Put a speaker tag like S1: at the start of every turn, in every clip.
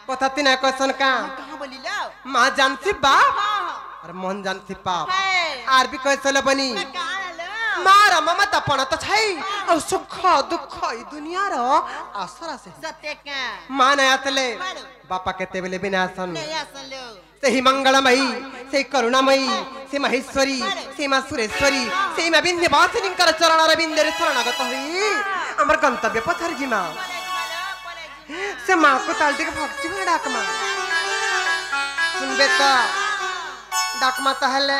S1: কথা তিনা কইছন কা
S2: कहाँ बोली लो
S1: মা জানছি বাপ
S2: हाँ
S1: আর মন জানছি পাপ
S2: है
S1: আর বি কইছলে বনি
S2: कहाँ लो
S1: मारा ममा तपना तो छै और सुख दुख ई दुनिया रो असर से
S2: सत्य का
S1: मान आतले बापा कहते बेले विनाशन
S2: नहीं आसन लो
S1: सही मंगलमयी सही करुणामयी से महेश्वरी से मां सुरेश्वरी से मां विंध्यवासिनी कर चरण अरविंद रे शरणागत होई हमर गंतव्य पथर जिमा से मां को तालती के भक्ति में डाकमा सुनबे तो डाकमा तहले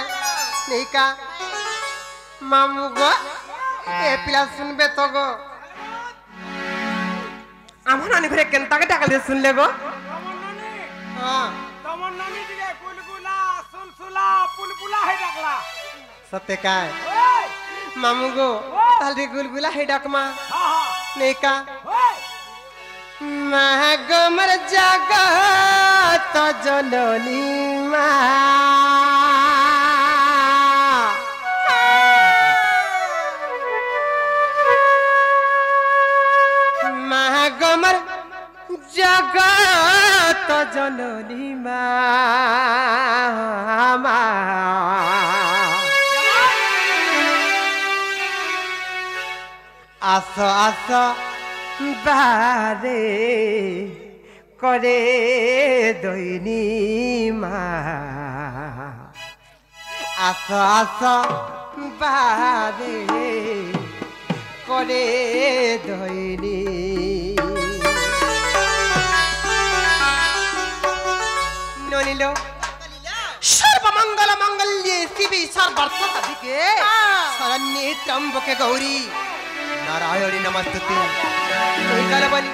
S1: नहीं का मामू गो ए पिला सुनबे तो गो আমার নানি ঘরে কেনতাকে ডাকাল দিয়ে শুনলে গো হ্যাঁ
S3: তোমার নানি দিকে কুলকুলা সুলসুলা পুলপুলা হে ডাকলা
S1: সত্যি কায়
S3: ওই
S1: মামু গো তাহলে গুলগুলা হে ডাকমা
S3: হ্যাঁ হ্যাঁ
S1: নেকা
S3: ওই
S1: महगमर जगत जननी मा महगमर जगत जननी मा आस आस बारे करे दईनी मा आस आस बारे करे दईनी ननिलो सर्वमंगल मंगल्ये शिवे सर्वार्थ साधिके शरण्ये त्र्यंबके गौरी नारायणी नमस्तुते कलबली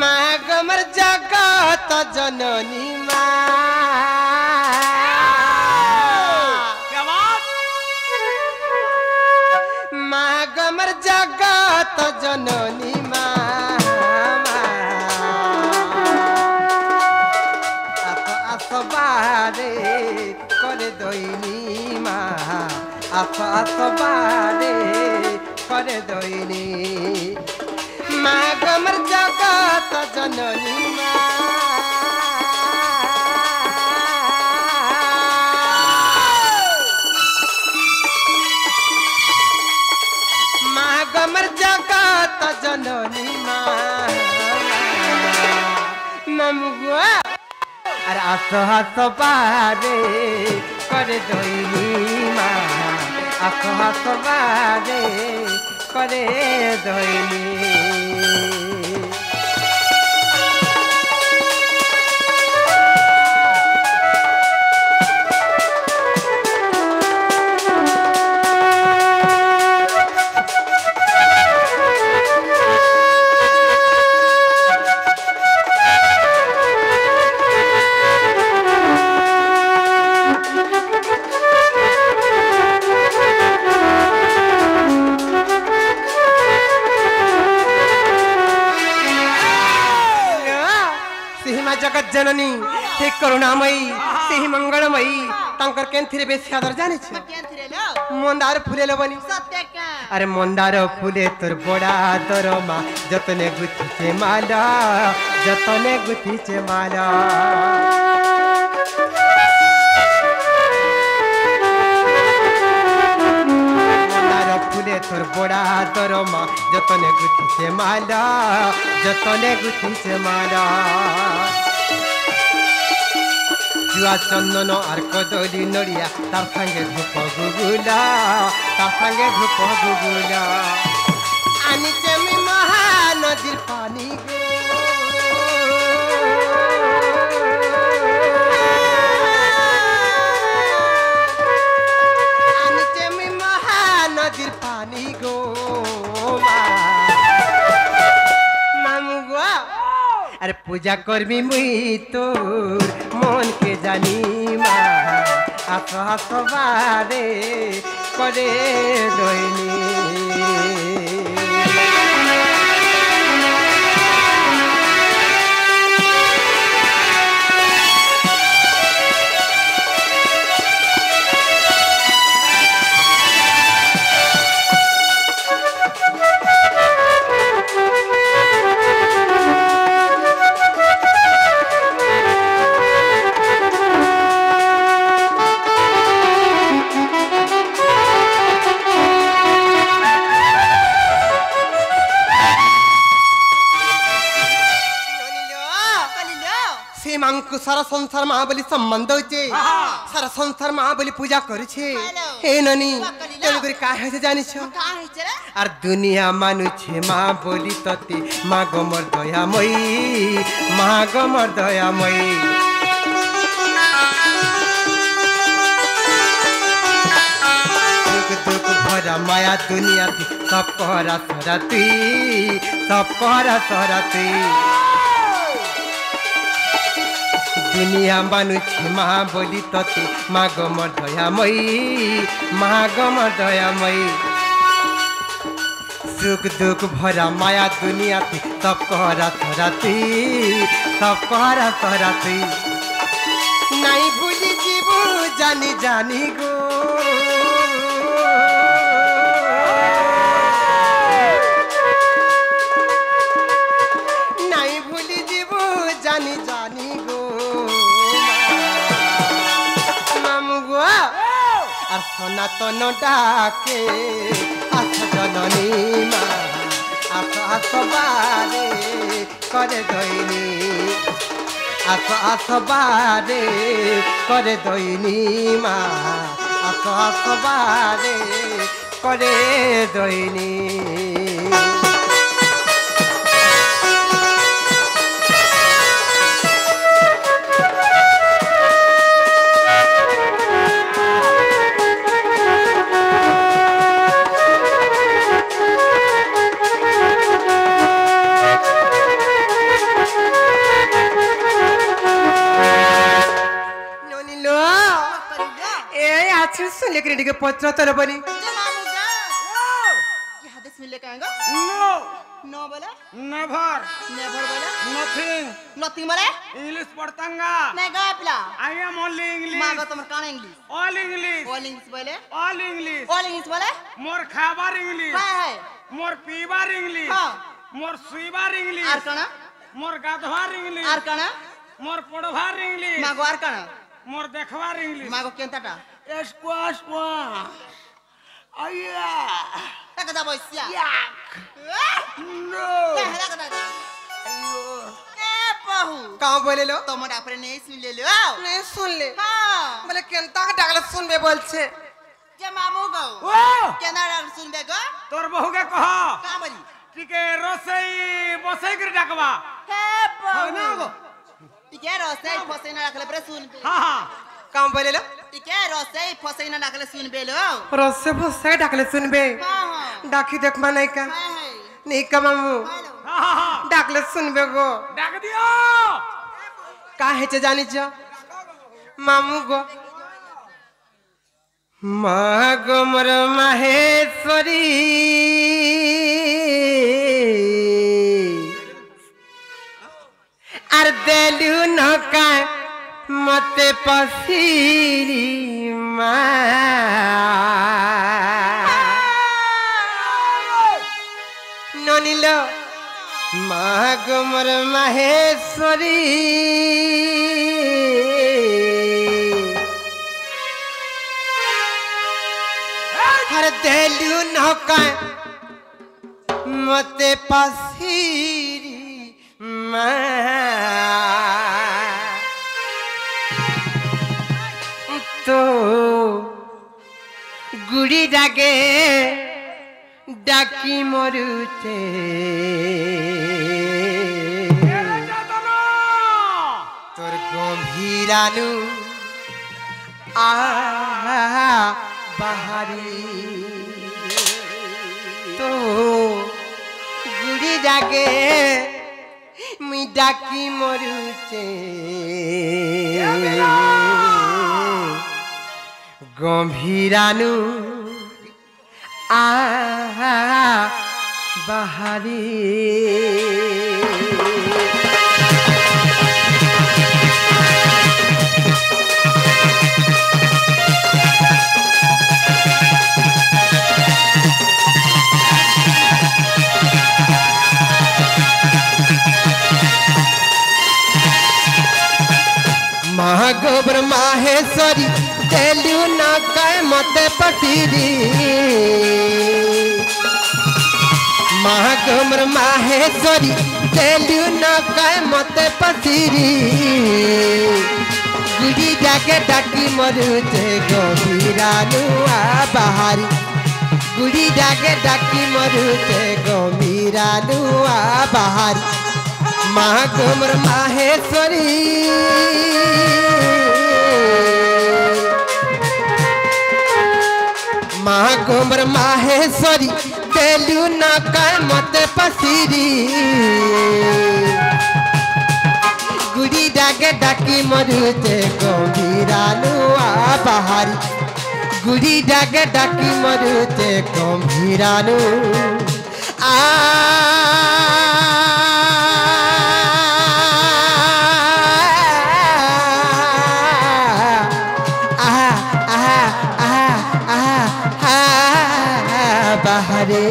S1: मागमर जगत जननी मा
S3: क्या बात
S1: मागमर जगत जननी मा आस बारे करे दईनी मा आस बारे करे दईनी मागमर जगत जननी मा मागमर जगत जननी मा नमगुआ अरे आस हास बारे करे दईनी मा आस हास बारे करे दईनी जगत जननी हे करुणामयी से ही मंगलमयी तांकर केंथिरे बेसी आदर जाने छ
S2: केंथिरे लो
S1: मंदार फुले लबनी
S2: सत्य का
S1: अरे मंदार फुले तोर बड़ा तोर मा जतने गुथी छे माला जतने गुथी छे माला मंदार फुले तोर बड़ा तोर मा जतने गुथी छे माला जतने गुथी छे माला जुआ चंदन और कदली नड़िया तार संगे धूप गुगुला तार संगे धूप गुगुला आनिचे मी महानदीर पानी गो आनिचे मी महानदीर पानी गो मामू गो अरे पूजा करबी मुई तोर मन के जानी मा आस आस बारे करे दईनी সে মাংকু সারা সংসার মা বলি সম্বন্ধ হচ্ছে সারা সংসার মা বলি পূজা করেছে হে ননি তেল করে কা হয়েছে জানিছ আর দুনিয়া মানুছে মা বলি ততে মা গমর দয়াময়ী মা গমর দয়াময়ী दुख भरा माया दुनिया थी सब कहरा सरा तुई सब कहरा सरा तुई दुनिया मानुछे महा बोली तते माँ गमर दयामयी माँ गमर दयामयी सुख दुख भरा माया दुनिया थी सब कहरा सरा तुई सब कहरा सरा तुई नहीं भूली जीवो जानी जानी गो जानी जानी गो मामू गो আর সনাতন ডাকে আস জননী মা আস আসবারে করে দইনি আস আসবারে করে দইনি মা আস আসবারে করে দইনি लेकिन इनके पत्र तो बनी
S3: नो
S2: नो बोले
S3: नेवर
S2: नेवर बोले
S3: नथिंग
S2: नथिंग बोले
S3: इंग्लिश पढ़तांगा
S2: नहीं गा पिला
S3: आई एम ओनली इंग्लिश
S2: मागा तुम कान इंग्लिश
S3: ऑल इंग्लिश
S2: बोले
S3: ऑल इंग्लिश
S2: बोले
S3: मोर खाबार इंग्लिश
S2: है
S3: मोर पीबार इंग्लिश
S2: हां
S3: मोर सुईबार इंग्लिश
S2: आर कणा
S3: मोर गाधवार इंग्लिश
S2: आर कणा
S3: मोर पढ़वार इंग्लिश
S2: मागो आर कणा
S3: मोर देखवार इंग्लिश
S2: मागो केंताटा
S3: स्क्वाश वा आया
S2: तकदा बसिया
S3: नो
S2: कहला कदा
S3: अयो
S2: ए बहू
S1: कहाँ बोले लो
S2: तुम अपने नहीं सुन ले लो
S1: नहीं सुन ले
S2: हां
S1: बोले केंता का डागला सुन बे बोल छे
S2: जे मामू गो
S3: ओ
S2: केना डाग सुन बे गो
S3: तोर बहू के कह
S2: का बोली
S3: टिके रोसई बसई कर डाकवा
S2: हे
S3: हो ना
S2: बहू
S3: गो
S2: टिके रोसे फसेना रखले पर सुन बे
S3: हां हां
S1: कहाँ बोले लो
S2: टिके रोसे फसेना रखले सुन बे लो
S1: रस्से भुस्से डाकले सुन बे
S2: हां हां
S1: डाकी देख मा नहीं का
S2: हां
S1: नहीं का मामू
S2: हेलो
S3: हां हां
S1: डाकले सुन बे गो
S3: डाक दियो
S1: का है चे जानी छ मामू गो माँ गोमर माहेश्वरी আর দেলু নকা মতে পসিরি মা ননিল মা গোমর মাহেশ্বরী আর দেলু নকা মতে পসিরি মা তো গুড়ি ডাকে ডাকি মরুতে তোর গভীরানু বাহারি তো গুড়ি ডাকে মুই ডাকি মরুতে গভীরানু বাহারি महागोबर माहेश्वरी तेलू न कह मते पटीरी महागमर माहेश्वरी देलु न काय मते पसिरी गुड़ी जाके डाकी मरुते गंभीरानु आ बाहरी गुड़ी जाके डाकी मरुते गंभीरानु आ बाहरी महागमर माहेश्वरी महागमर माहेश्वरी देलु न काय मते पसिरी गुड़ी डाके डाकी मरुते गंभीरानु आ बाहरी गुड़ी डाके डाकी मरुते गंभीरानु आ बाहरे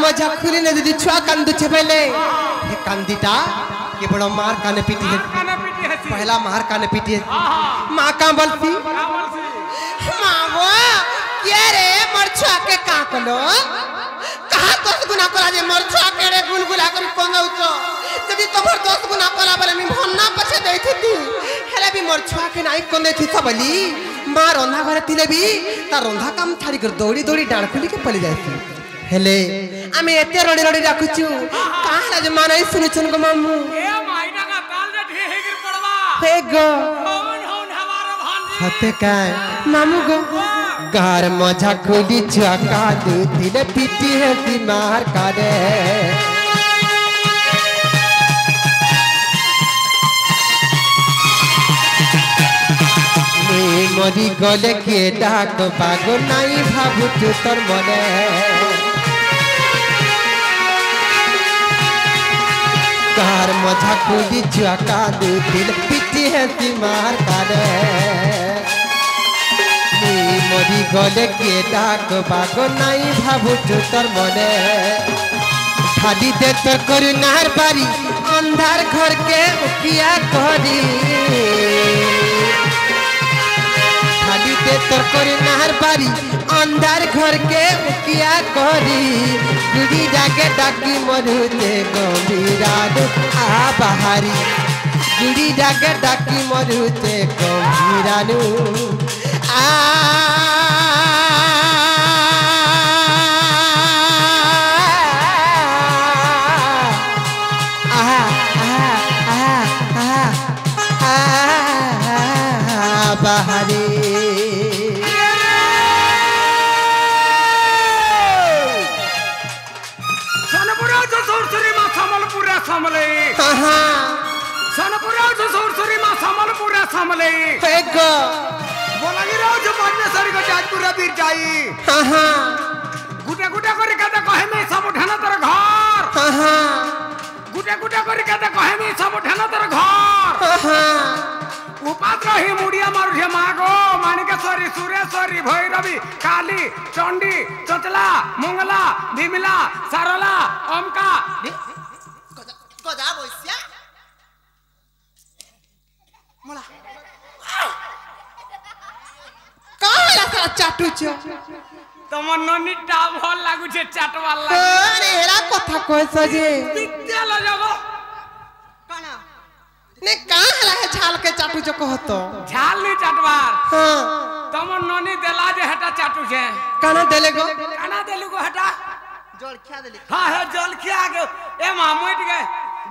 S1: मजा खुली ने दीदी छुआ कांदु छेबेले हे कांदीटा के बड़ो मार काने पीटी है पहला मार काने पीटी है मां का बोलती मां वो के रे मर छुआ के का कलो कहा 10 गुना कला जे मर छुआ के रे गुलगुला कर पंगाउचो जदी तोहर 10 गुना कला बले मी भन्ना पछे दैथि हेले भी मर छुआ के नाई कोन दैथि सबली मां रंधा घरे तिले भी ता रंधा काम छाड़ी कर दौड़ी दौड़ी डाण खुली के पली जायती हेले आमे एते रडी रडी राखुछु काहला जे मानै सुनुछन गो मामू
S3: ए माइना का काल जे ढेहे गिर पड़वा
S1: हे गो
S3: कौन होन हमारा भांजी
S1: हते काय मामू गो गार मजा खोली छका दू दिल पीटी है ती मार कारे नी मरी गले के डाक पागो नाई भाबु तोर मने कार मजा खुली छका दू दिल पीटी है ती मार कारे मरी गले के डाक बागो नाई भाबु तोर मने खाली दे तोर करू नार बारी अंधार घर के उकिया करी खाली दे तोर करू नार बारी अंधार घर के उकिया करी गुड़ी जाके डाकी मरुते गंभीरानु आ बाहरी गुड़ी जाके डाकी मरुते गंभीरानु आ बाहरी
S3: सनपुरा जो सुरसुरी मा समलपुरा समले सनपुरा जो सुरसुरी मा समलपुरा समले
S1: फेगो
S3: बोलागी रो जो परमेश्वरी को जाजपुरा बीर जाई गुटे गुटे करी कहते कहे में सब उठाना तेरे घर गुटे गुटे करी कहते कहे में सब उठाना तेरे घर उपात्र ही मुड़िया मारुठे मागो माणिकेश्वरी सुरेश्वरी भैरवी काली चंडी चचला मंगला विमला सारला ओमका
S2: गजा बसिया मोला
S1: काला सारा चाटू छ
S3: तमन ननी टा भल लागु छे चाटवाल लागु
S1: अरे हेरा कथा कहस जे
S3: विद्यालय जगो
S2: काना
S1: ने काहला है छाल के चाटू छ कहतो
S3: झाल नी चाटवार
S1: हां
S3: तमन ननी देला जे हटा चाटू छे
S1: काना देले गो
S3: काना देलु गो हटा
S2: जलखिया देली
S3: हां है जलखिया के ए मामुट के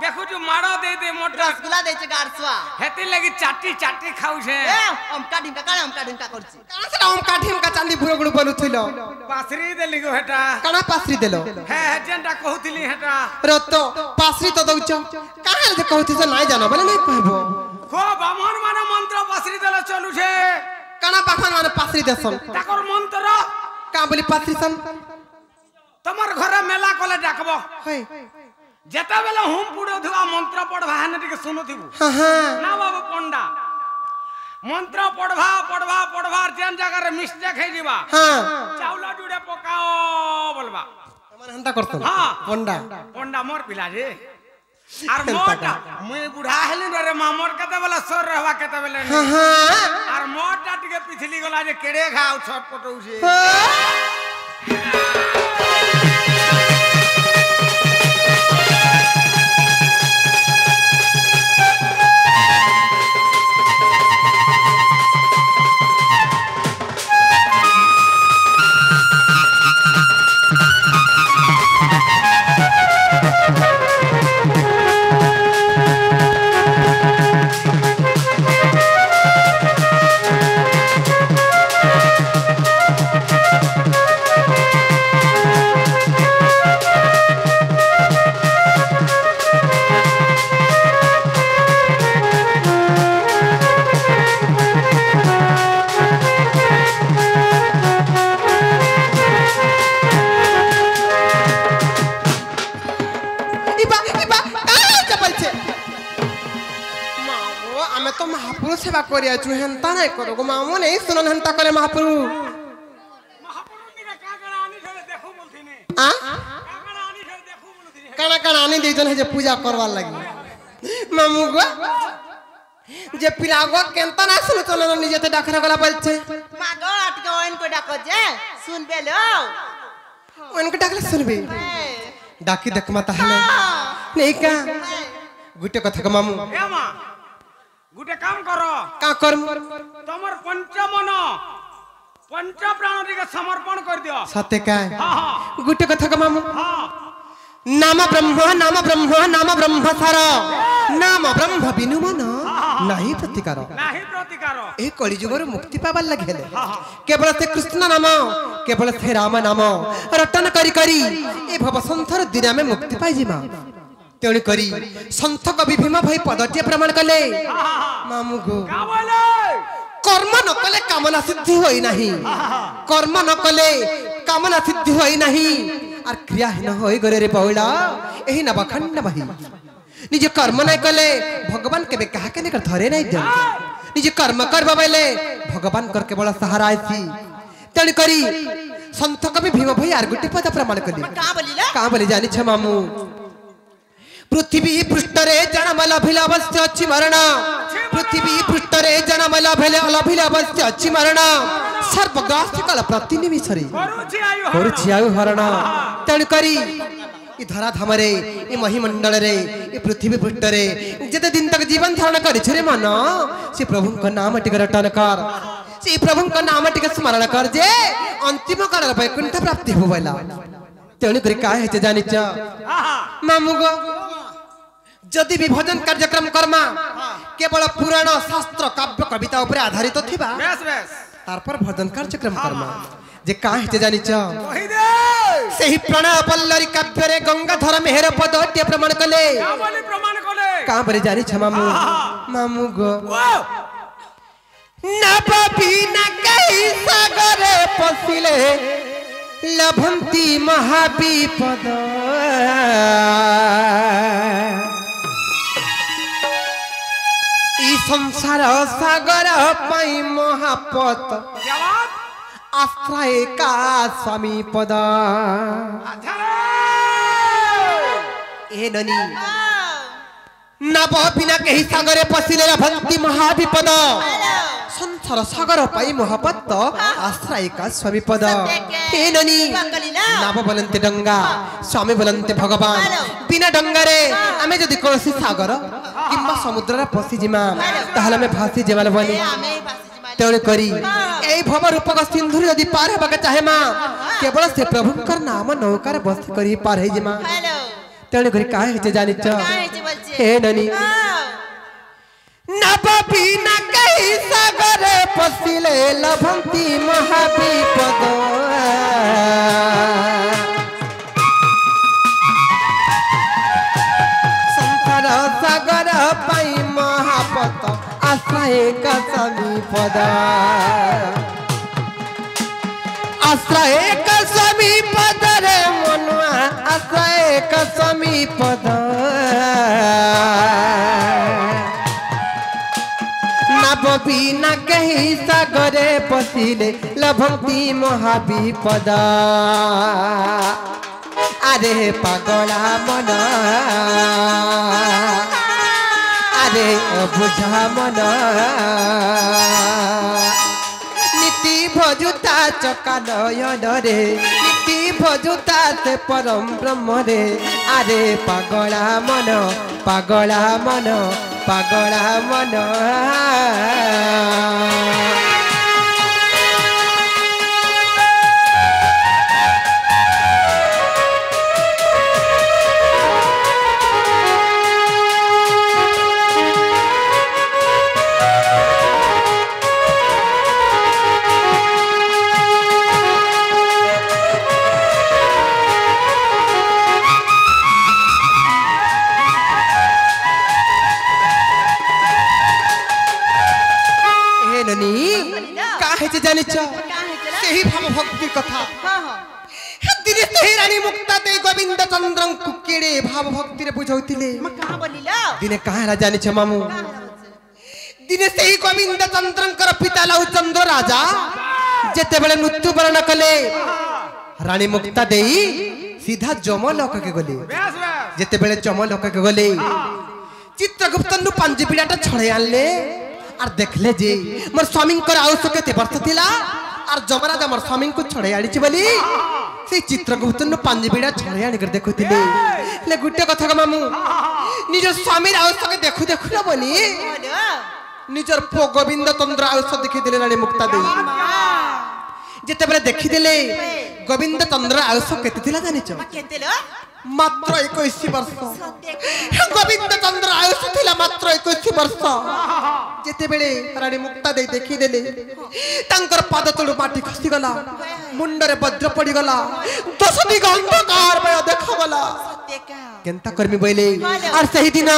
S3: देखु जो मारो दे दे मोटा
S2: रसगुल्ला देचे गारसवा
S3: हेती लगी चाटी चाटी खाऊ छे
S2: ए अमका ढिंका करछि
S1: काना से ओम काठीम का चांदी भुरो गुड़ बनुथिलो
S3: पासरी देली गो हेटा
S1: काना पासरी देलो
S3: हे जेंटा कहउतिली हेटा
S1: रतो पासरी तो दउच काहे जे कहउथि से नाही जानो बोले नहीं कहबो
S3: को ब्राह्मण माने मंत्र पासरी देला चलू छे
S1: काना बाखन माने पासरी देसन
S3: ताकर मंत्र
S1: का बोली पासरी सन
S3: तमर घरे मेला कोले डाकबो
S1: होय
S3: जेता बेला होम पुडो धुआ मंत्र पढ़वा हने टिके सुनुथिबु
S1: हां हां
S3: ना बाबू पंडा मंत्र पढ़वा जेन जगह रे मिस्टेक हे जीवा
S1: हां
S3: चावला जुड़े पकाओ बोलबा
S1: हमन हंता करतो
S3: हां
S1: पंडा
S3: मोर पिला रे आर मोटा मुई बुढ़ा हेली रे मामर कते बेला सोर रहवा कते बेला
S1: हां हां
S3: आर मोटा टिके पिछली गला जे केड़े खाओ छट पटौ छे
S1: सेवा करिया छु हेंता नहीं करो गो मामो नहीं सुनन हेंता करे महाप्रभु
S3: निका काकड़ा आनी छले देखू बोलथिनी
S1: आ
S3: काकड़ा आनी छले देखू बोलथिनी
S1: काना आनी दे जन है जे पूजा करवा लगी मामू गो जे पिलागो केंता ना सुन चलन निजे ते डाखरा गला बोलछे
S2: मागो अटके ओइन को डाको जे सुन बेलो
S1: ओइन को डाकले सुनबे डाकी देख मत हले नहीं का गुटे कथा का मामू
S3: ए मा गुटे काम करो
S1: का करम
S3: तमर पंचमन पंच प्राण के समर्पण कर दियो
S1: सत्य का
S3: हां हां
S1: गुटे कथा का मामू
S3: हां
S1: नाम ब्रह्म सार नाम ब्रह्म बिनु मन नाही प्रतिकार ए कलि जुगर मुक्ति पाबार लगे केवल से कृष्ण नाम केवल से राम नाम रटन करी करी ए भव संसार दिन में मुक्ति पाई जिमा तेणु करी संत कवि भीम भाई पदटे प्रमाण कले मामू गो कर्म न कले कामना सिद्धि होई नहीं कर्म न कले कामना सिद्धि होई नहीं आर क्रियाहीन होई गरे रे पौला एही नवखंड बही निजे कर्म नहीं कले भगवान केबे कहा के निकर धरे नहीं दे निजे कर्म करबा बेले भगवान कर केवल सहारा आसी तेणु करी संत कवि भीम भाई आर गुटी पद प्रमाण कली का बोली जानि छ मामू पृथ्वी पृष्ठरे जन्म लभिल अवश्य अच्छी मरण पृथ्वी पृष्ठरे जन्म लभिल अवश्य अच्छी मरण सर्वगास्ति काल प्रति निमिषरे करुछि आयु हरण तेणु करी ई धरा धामरे ई महिमंडल रे ई पृथ्वी पृष्ठरे जते दिन तक जीवन धारण करि छरे मन से प्रभु को नाम टिक रटन कर से प्रभु को नाम टिक स्मरण कर जे अंतिम काल वैकुंठ प्राप्ति होबला तेणु करी का हे जानि छ मामू गो जदि भी भजन कार्यक्रम कर्मा केवल पुराण शास्त्र काव्य कविता ऊपर आधारित थिबा तार पर भजन कार्यक्रम कर्मा जे का हे जानि छ सेही प्रणय पल्लरी काव्य रे गंगाधर मेहर पदटे प्रमाण कले का बरे जानि छ मामू मामू गो नभ बिना कहि सागरे पसिले लभंती महाविपद ई संसार सागर पाई महापत आश्रय का स्वामी पद ए ननी नभ बिना कहि सागरे पसिले लभंती महाविपद संसार सागर पाई महापत आश्रय का स्वामी पद हे ननी नाम बोलते डंगा स्वामी बोलते भगवान बिना डंगारे आमे जदि कोसी सागर किंबा समुद्र रे पसी जिमा ताहले में भासी जेवाल बनी तेणु करी एई भव रूपक सिंधुरी यदि पार हेबा के चाहे मां केवल से प्रभु कर नाम नौकार बस करी पार हे जिमा तेणु करी काहे हे जानि छ हे ननी नबी न कही सागर पसिले लभंती महाविपद संसार सागर पाई महापत आश्रय का समीपद आश्रय का समीपद रे मनुआ आश्रय का समीपद नबी न कही सागरे पसिले लभंती महाविपद अरे पागला मन अरे अबुझा मन नीति भजुता चका नयन रे नीति भजुता से परम ब्रह्म रे अरे पागला मन पागला मन पागला मन सही भाव भक्ति कथा दिने सही रानी मुक्ता दे गोविंद चंद्र कुकेड़े भाव भक्ति रे बुझौतिले दिने कहारा जानि छ मामू दिने सही गोविंद चंद्रंकर पिता लहु चंद्र राजा जेते बेले मृत्यु वरण कले रानी मुक्ता देई सीधा जमलोक के गले जेते बेले जमलोक के गले चित्रगुप्त नु पांच बिड़ाटा छळे आनले और देखले जे मोर स्वामी आयुष केते वर्ष थिला और जमराज मोर स्वामी को छड़े आड़ी बोली से चित्रगुप्त पांच बिड़ा छड़े आनी कर देखुले ले गुटे कथा मामू निज स्वामी आयुष के देखु देखु न बोली निजर पो गोविंद चंद्र आयुष देखि दिले रानी मुक्ता दे जेते बेले देखि दिले गोविंद चंद्र आयुष केते थिला जानि छ मात्र 21 वर्ष गोविंद चंद्र आयुष थिला मात्र 21 वर्ष जेते बेले रानी मुक्ता दे देखि देले तांकर पाद तळु माटी खसी गला मुंडरे वज्र पड़ी गला दस दिग अंधकार भय देखा गला केनता कर्मी बोले और सही दिन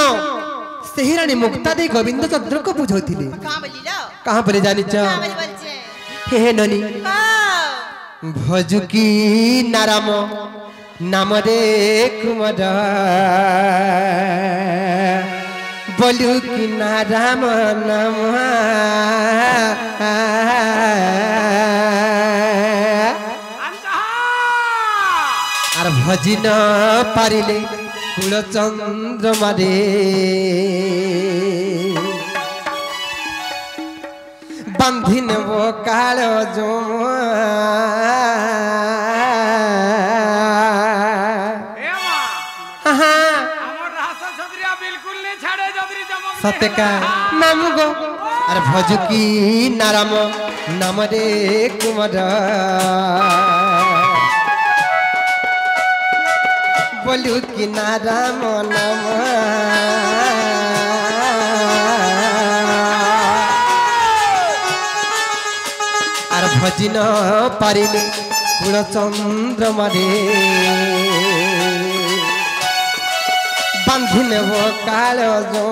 S1: सही रानी मुक्ता दे गोविंद चंद्र को बुझौथिले कहां बोले जानि छ हे ननी भजुकी नाराम नाम रे कुमार बोलू कि नाराम नाम आर भजिन पारिले कुल चंद्रमा रे बंधिन वो काल जो सत्यका नाम गो अरे भजुकी नाराम नाम रे कुमार बोलू कि नाराम नाम अरे भजिन पारिले कुल चंद्रमा रे बांधिन वो काल जो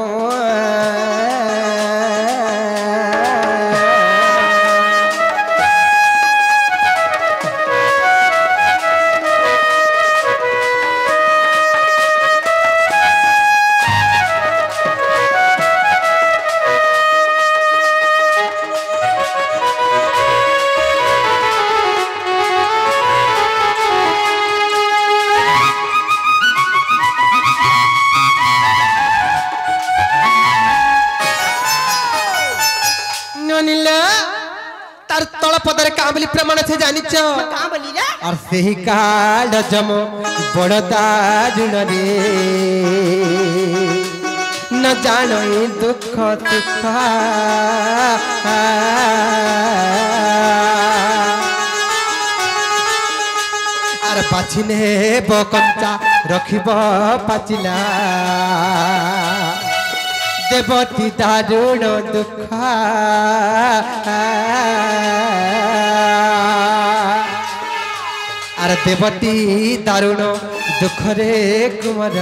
S1: पदर काबली प्रमाण से जानि छ
S2: का बोली रे
S1: और सही काल जम बड़दा जुन रे न जानो दुख सुख और बाछिने बकंचा रखिब पाचिला देवती दारुण दुख आर देवती दारुण दुख रे कुमार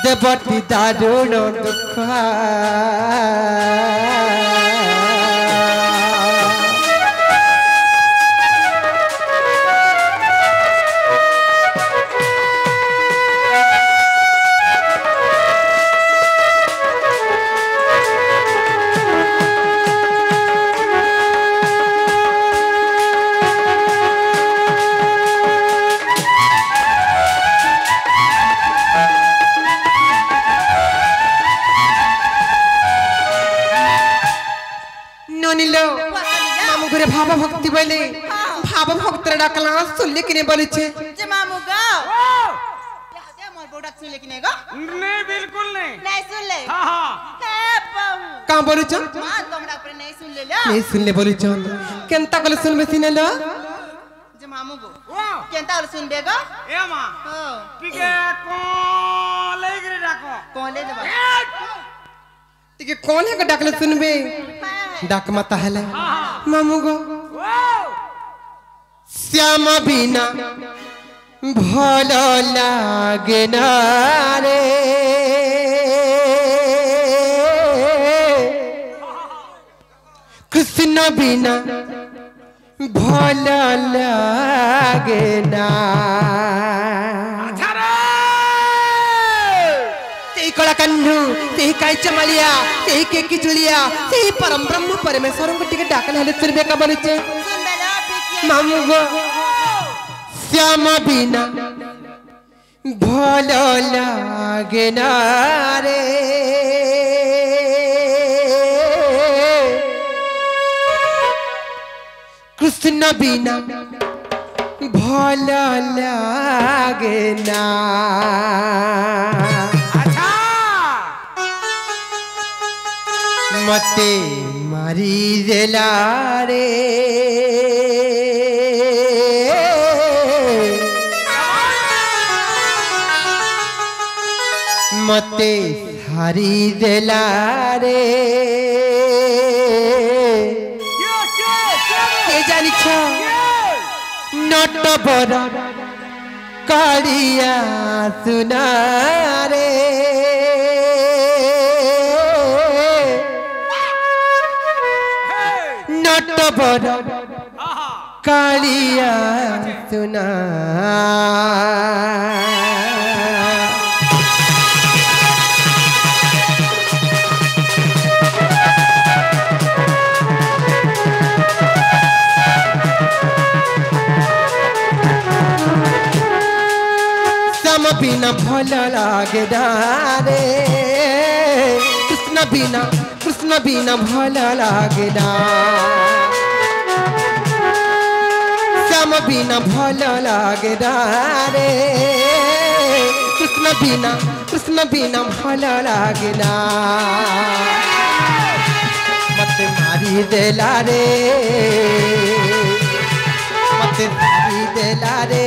S1: देवती दारुण दुख भाव भक्ति बोले भाव भक्त डाकला सुनले किने बोले छे
S2: जे मामू गो दे मोर बोडा सुनले किने गो
S3: नहीं बिल्कुल नहीं
S2: सुन ले
S3: हां हां
S2: हे बाबू
S1: का बोले छ
S2: मां तोमरा पर नहीं सुन ले ला
S1: नहीं सुनले बोले छ केनता गले सुनबे सिने ल
S2: जे मामू गो केनता गले सुनबे गो
S3: ए मां
S2: हो
S3: टिके को लेगरे डाको
S2: कौन ले देबा
S1: टिके कौन है का डाकले सुनबे डाक मत हले मामू गो श्याम बिना भलो लागे ना रे कृष्ण बिना भलो लागे ना कला कन्हु तेही काई चमलिया तेही के किचुलिया तेही परम ब्रह्म परमेश्वर को टिके डाकले हले सुनबे का बोले छे
S2: सुन ले ला पिके
S1: मामू गो श्याम बिना भलो लागे ना रे कृष्ण बिना भलो लागे ना मते मारी देला रे मते हारी देला रे के जानी छ नट बर कालिया सुना रे नट बर कालिया सुना श्याम बिना भल लागे रे कृष्ण बिना भल लागे श्याम बिना भल लागे रे कृष्ण बिना भल लागे मत मारी देला रे मत मारी देला रे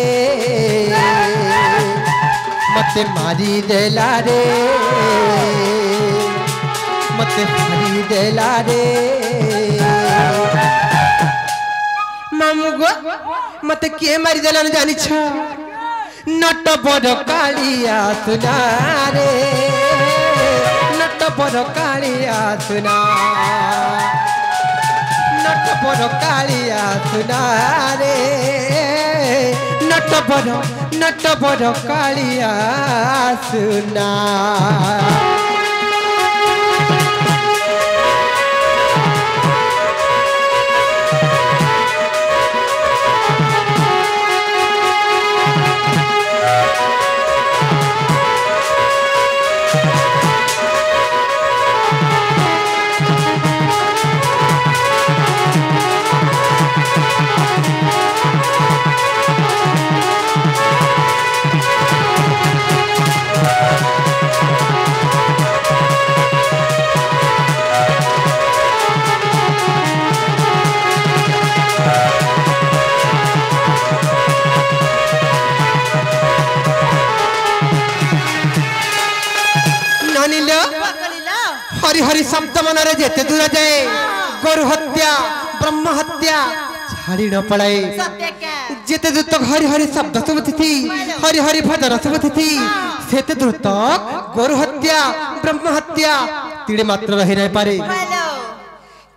S1: मत मारी देला रे मत मारी देला रे मामू गो मत के मारी देला न जानी छ नट बड़ कालिया सुना रे नट बड़ कालिया सुना नट बड़ कालिया सुना रे नट बड़ कालिया सुना हरि शब्द मनरे जेते दूर जाए गोरु हत्या ब्रह्म हत्या छाड़ी न पड़ाए जेते दूर तक हरि हरि शब्द शुभुथि हरि हरि भजन शुभुथि सेते दूर तक गोरु हत्या ब्रह्म हत्या तीड़े मात्र रही नहीं पारे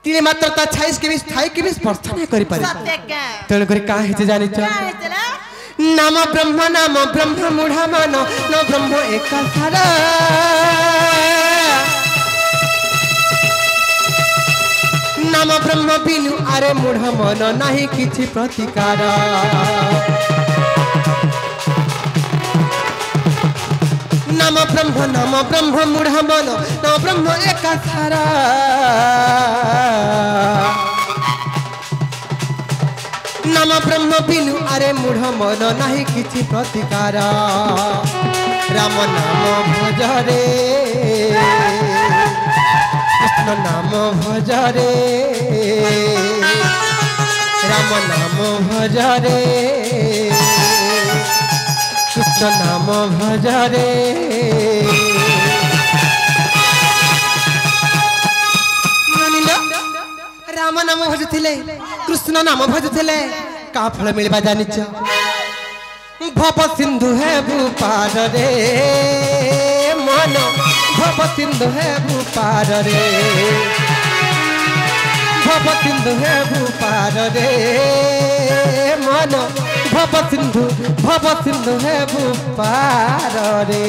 S1: तीड़े मात्र ता छाइस के भी स्थाई के भी स्पर्श नहीं करि पारे तेणु करी का हेते जानि छ नाम ब्रह्म मूढ़ा मान न ब्रह्म एका सारा नाम ब्रह्म बिनु आरे मूढ़ मन नहीं किछि प्रतिकार नाम ब्रह्म मूढ़ मन न ब्रह्म एका सारा नाम ब्रह्म बिनु आरे मूढ़ मन नहीं किछि प्रतिकार राम नाम भज रे कृष्ण नाम भज रे राम नाम भज रे कृष्ण नाम भज रे राम नाम भजुले कृष्ण नाम भजुले का फल मिलवा जानिच भव सिंधु है भूपार रे मन भव सिंधु है भूपार रे भव सिंधु है भूपार रे मन भव सिंधु है भूपार रे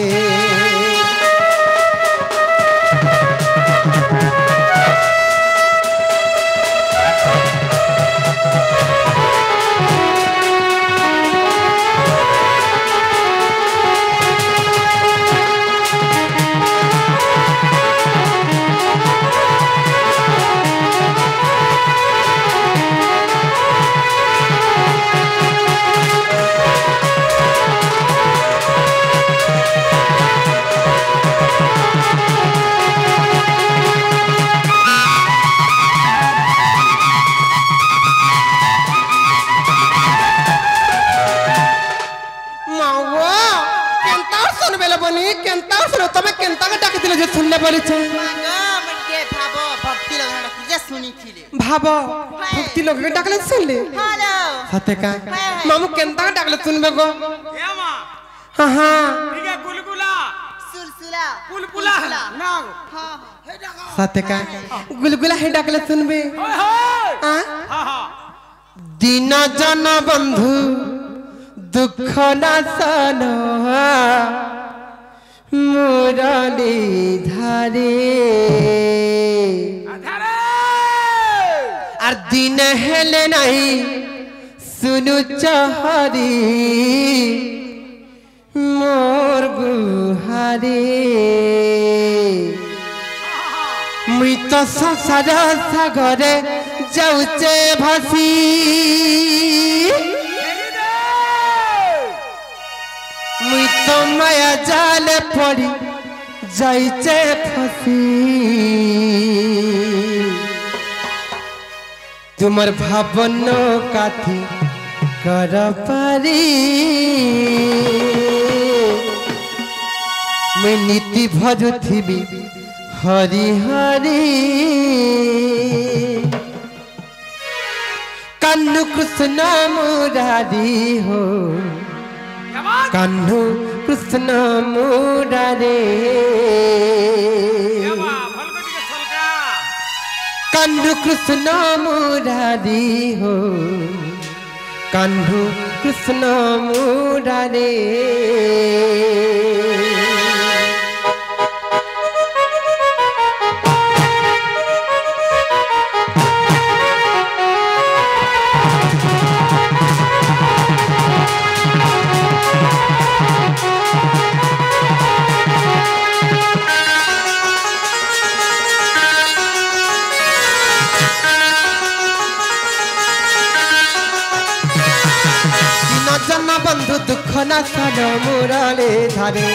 S1: भाव भक्ति लोग डाकले सुनले सते का मामू केंता डाकले सुनबे गो
S3: ए मां
S1: हां हां
S3: ठीक है गुलगुला
S2: सुलसुला
S3: पुलपुला ना
S2: हां
S1: सते का गुलगुला है डाकले सुनबे हां
S3: हां
S1: दीन जन बंधु दुख नाशन मुरली धारे और दिन हेले नहीं सुनु चहरी मोर गुहारे मुई तो संसार सागरे जाऊचे भासी मुई तो माया जाले पड़ी जाइचे फसी तुमर भावन काथी कर पारी मैं नीति भजुथिबी हरि हरि कान्हु कृष्ण मुरारी हो कान्हु कृष्ण मुरारे कान्हु कृष्ण मुरारी हो कान्हु कृष्ण मुरारे बंधु दुख नाशन मुरली धारे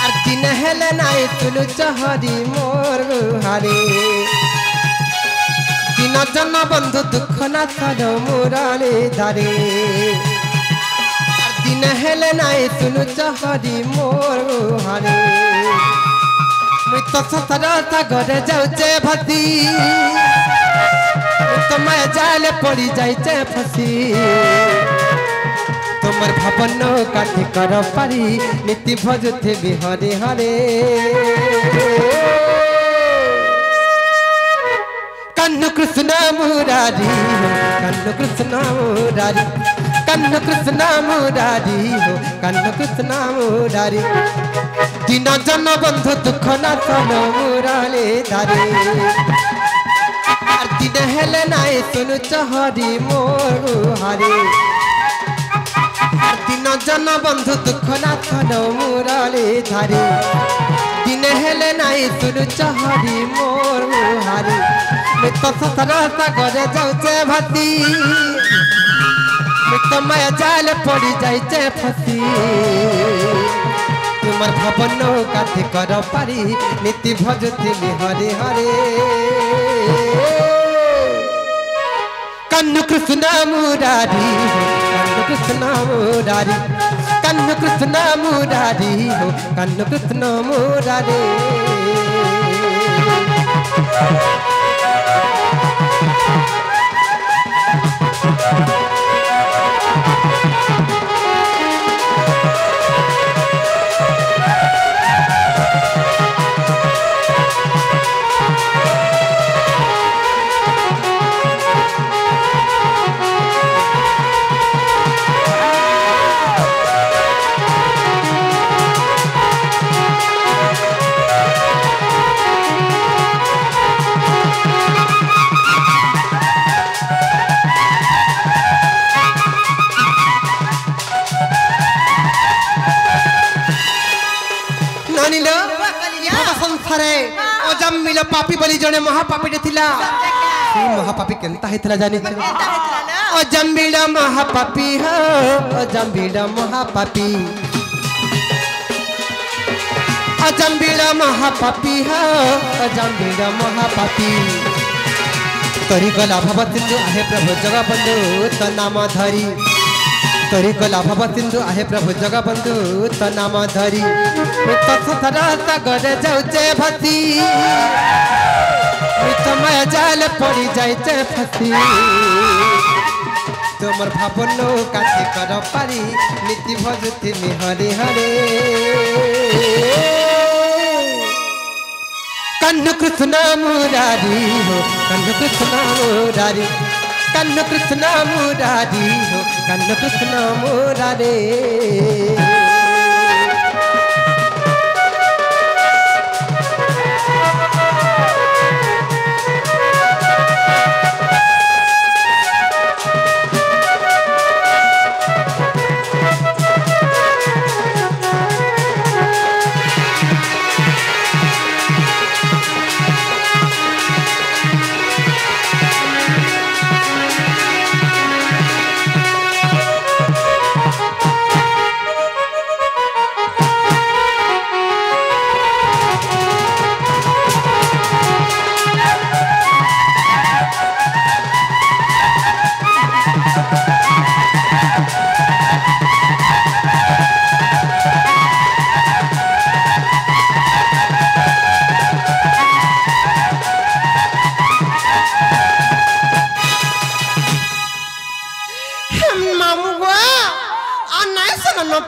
S1: और दिन हेले नाई तुलु चहरी मोर गुहारे दिन जन बंधु दुख नाशन मुरली धारे और दिन हेले नाई तुलु चहरी मोर गुहारे तो सतरा सागर जाऊचे भसी तो मैं जाल पड़ी जाइचे फसी तुमर भावन काठी कर पारी नीति भजुथे भी हरे हरे कन्नु कृष्ण मुरारी कन्नु कृष्ण मुरारी कन्नु कृष्ण मुरारी हो कन्नु कृष्ण मुरारी दिन जन बंधु दुख नाशन मुराले धारे दिन हेले नाई सुनु चहरी मोर हारे दिन जन बंधु दुख नाशन मुराले धारे दिन हेले नाई सुनु चहरी मोर हारे तो सतरा सागर जाऊचे भसी तो मैं जाल पड़ी जाइचे फसी तुमर भवन काठी कर पारी नीति भजुथि हरे हरे कन्नु कृष्ण मुरारी कन्नु कृष्ण मुरारी कन्नु कृष्ण मुरारी हो कन्नु कृष्ण मुरारी अजम्बिल पापी बोली जने महापापी थिला महापापी केनता हेतला जानि अजम्बिल महापापी हो अजम्बिल महापापी अजम्बिल महापापी हो अजम्बिल महापापी तरी गला भव सिंधु आहे प्रभु जगबंधु त नाम धरी तरी गला भव सिंधु आहे प्रभु जगबंधु त नाम धरी तो सतरा सागर जाऊचे भसी तो मैं जाल पड़ी जाइचे फसी तुमर भावन काठी कर पारी नीति भजुथि हरे हरे कन्नु कृष्ण मुरारी हो कन्नु कृष्ण मुरारी कन्नु कृष्ण मुरारी हो कन्नु कृष्ण मुरारी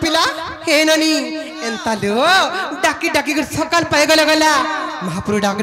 S1: पिला डाकी डाकी सकाल पाए गला महापुर डाक